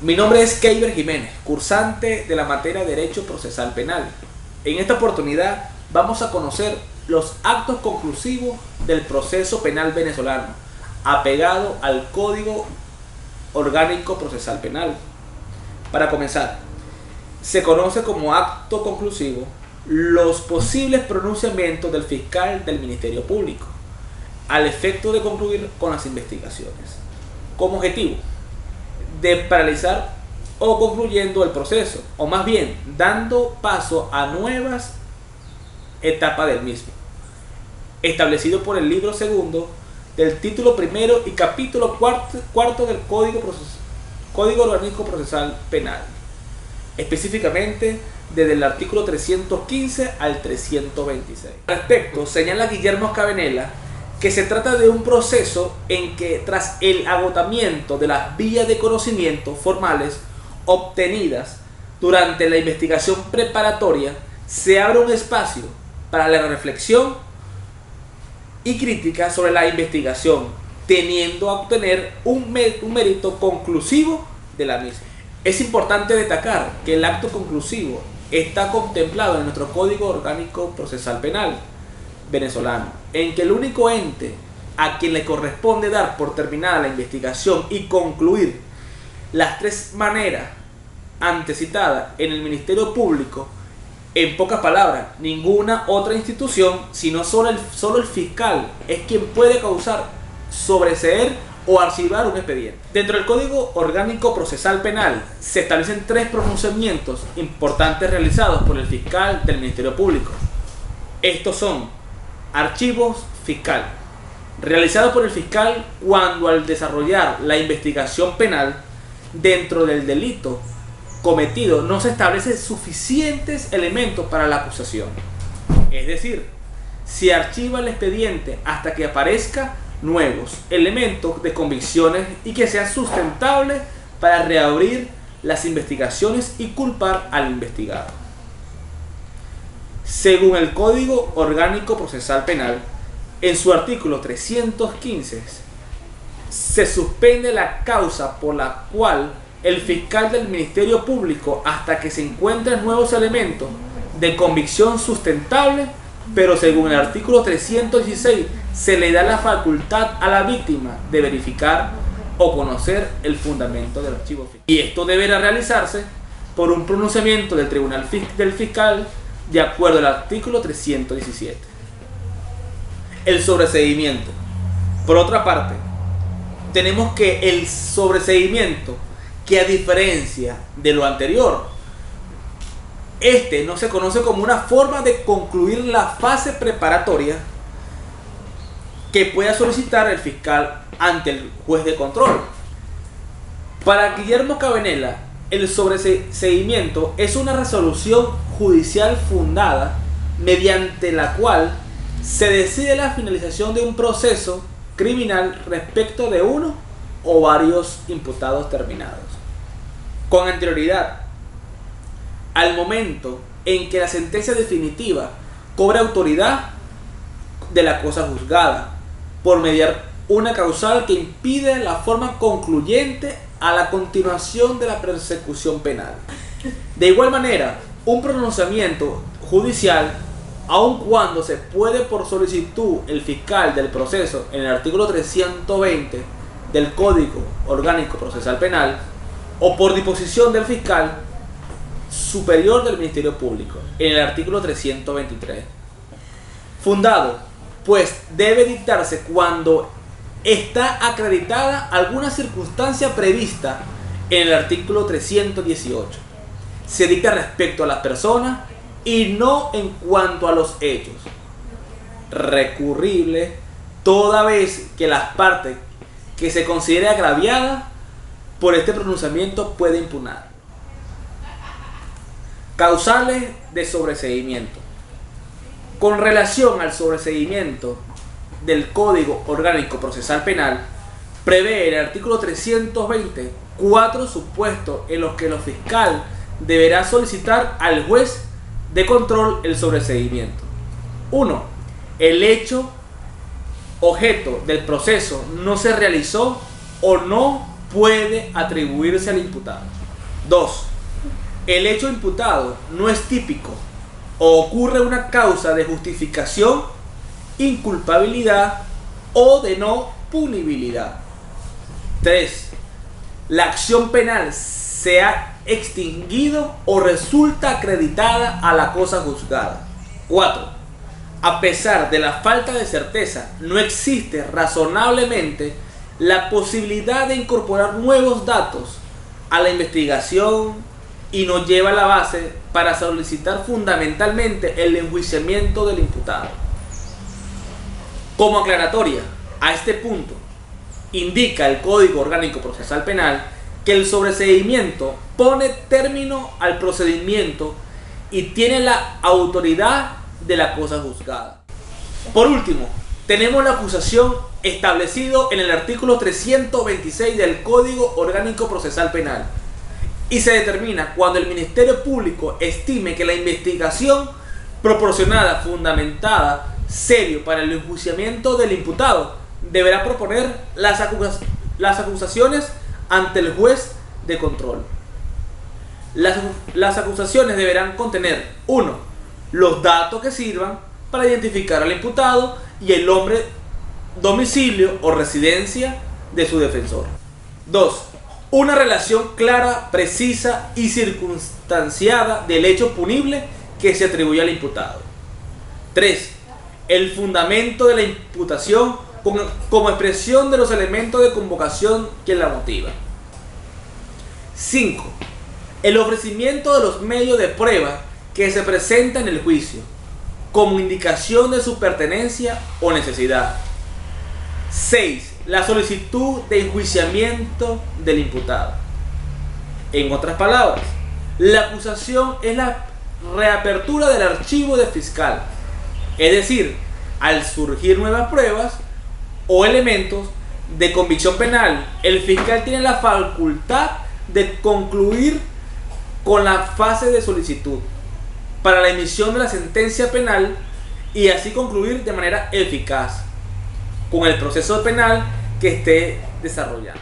Mi nombre es Keiber Jiménez, cursante de la materia de Derecho Procesal Penal. En esta oportunidad vamos a conocer los actos conclusivos del proceso penal venezolano, apegado al Código Orgánico Procesal Penal. Para comenzar, se conoce como acto conclusivo los posibles pronunciamientos del fiscal del Ministerio Público, al efecto de concluir con las investigaciones, con objetivo de paralizar o concluyendo el proceso, o más bien dando paso a nuevas etapas del mismo, establecido por el libro segundo del título primero y capítulo cuarto del Código Orgánico Procesal Penal, específicamente desde el artículo 315 al 326. Al respecto, señala Guillermo Cabanela que se trata de un proceso en que, tras el agotamiento de las vías de conocimiento formales obtenidas durante la investigación preparatoria, se abre un espacio para la reflexión y crítica sobre la investigación, teniendo a obtener un mérito conclusivo de la misma. Es importante destacar que el acto conclusivo está contemplado en nuestro Código Orgánico Procesal Penal venezolano, en que el único ente a quien le corresponde dar por terminada la investigación y concluir las tres maneras antecitadas en el Ministerio Público, en pocas palabras, ninguna otra institución, sino solo el fiscal es quien puede causar, sobreseer o archivar un expediente. Dentro del Código Orgánico Procesal Penal se establecen tres pronunciamientos importantes realizados por el fiscal del Ministerio Público. Estos son archivos fiscal, realizados por el fiscal cuando, al desarrollar la investigación penal dentro del delito cometido, no se establecen suficientes elementos para la acusación. Es decir, se archiva el expediente hasta que aparezcan nuevos elementos de convicciones y que sean sustentables para reabrir las investigaciones y culpar al investigado. Según el Código Orgánico Procesal Penal, en su artículo 315, se suspende la causa por la cual el fiscal del Ministerio Público, hasta que se encuentren nuevos elementos de convicción sustentable, pero según el artículo 316 se le da la facultad a la víctima de verificar o conocer el fundamento del archivo fiscal. Y esto deberá realizarse por un pronunciamiento del Tribunal del Fiscal de acuerdo al artículo 317. El sobreseimiento. Por otra parte, tenemos que el sobreseimiento, que a diferencia de lo anterior, este no se conoce como una forma de concluir la fase preparatoria que pueda solicitar el fiscal ante el juez de control. Para Guillermo Cabanela, el sobreseimiento es una resolución judicial fundada mediante la cual se decide la finalización de un proceso criminal respecto de uno o varios imputados terminados, con anterioridad al momento en que la sentencia definitiva cobra autoridad de la cosa juzgada, por mediar una causal que impide la forma concluyente a la continuación de la persecución penal. De igual manera, un pronunciamiento judicial, aun cuando se puede por solicitud el fiscal del proceso en el artículo 320 del Código Orgánico Procesal Penal, o por disposición del fiscal superior del Ministerio Público en el artículo 323, fundado, pues debe dictarse cuando está acreditada alguna circunstancia prevista en el artículo 318. Se dicta respecto a las personas y no en cuanto a los hechos. Recurrible toda vez que las partes que se considere agraviada por este pronunciamiento puede impugnar. Causales de sobreseimiento. Con relación al sobreseimiento del Código Orgánico Procesal Penal, prevé el artículo 320 cuatro supuestos en los que el fiscal deberá solicitar al juez de control el sobreseimiento. 1. El hecho objeto del proceso no se realizó o no puede atribuirse al imputado. 2. El hecho imputado no es típico o ocurre una causa de justificación, inculpabilidad o de no punibilidad. 3. La acción penal se ha extinguido o resulta acreditada a la cosa juzgada. 4. A pesar de la falta de certeza, no existe razonablemente la posibilidad de incorporar nuevos datos a la investigación y nos lleva a la base para solicitar fundamentalmente el enjuiciamiento del imputado. Como aclaratoria a este punto, indica el Código Orgánico Procesal Penal que el sobreseimiento pone término al procedimiento y tiene la autoridad de la cosa juzgada. Por último, tenemos la acusación establecido en el artículo 326 del Código Orgánico Procesal Penal y se determina cuando el Ministerio Público estime que la investigación proporcionada, fundamentada, serio para el enjuiciamiento del imputado deberá proponer las acusaciones ante el juez de control. Las acusaciones deberán contener 1. Los datos que sirvan para identificar al imputado y el nombre, domicilio o residencia de su defensor. 2. Una relación clara, precisa y circunstanciada del hecho punible que se atribuye al imputado. 3. El fundamento de la imputación como expresión de los elementos de convocación que la motiva. 5. El ofrecimiento de los medios de prueba que se presenta en el juicio, como indicación de su pertenencia o necesidad. 6. La solicitud de enjuiciamiento del imputado. En otras palabras, la acusación es la reapertura del archivo del fiscal, es decir, al surgir nuevas pruebas o elementos de convicción penal, el fiscal tiene la facultad de concluir con la fase de solicitud para la emisión de la sentencia penal y así concluir de manera eficaz con el proceso penal que esté desarrollando.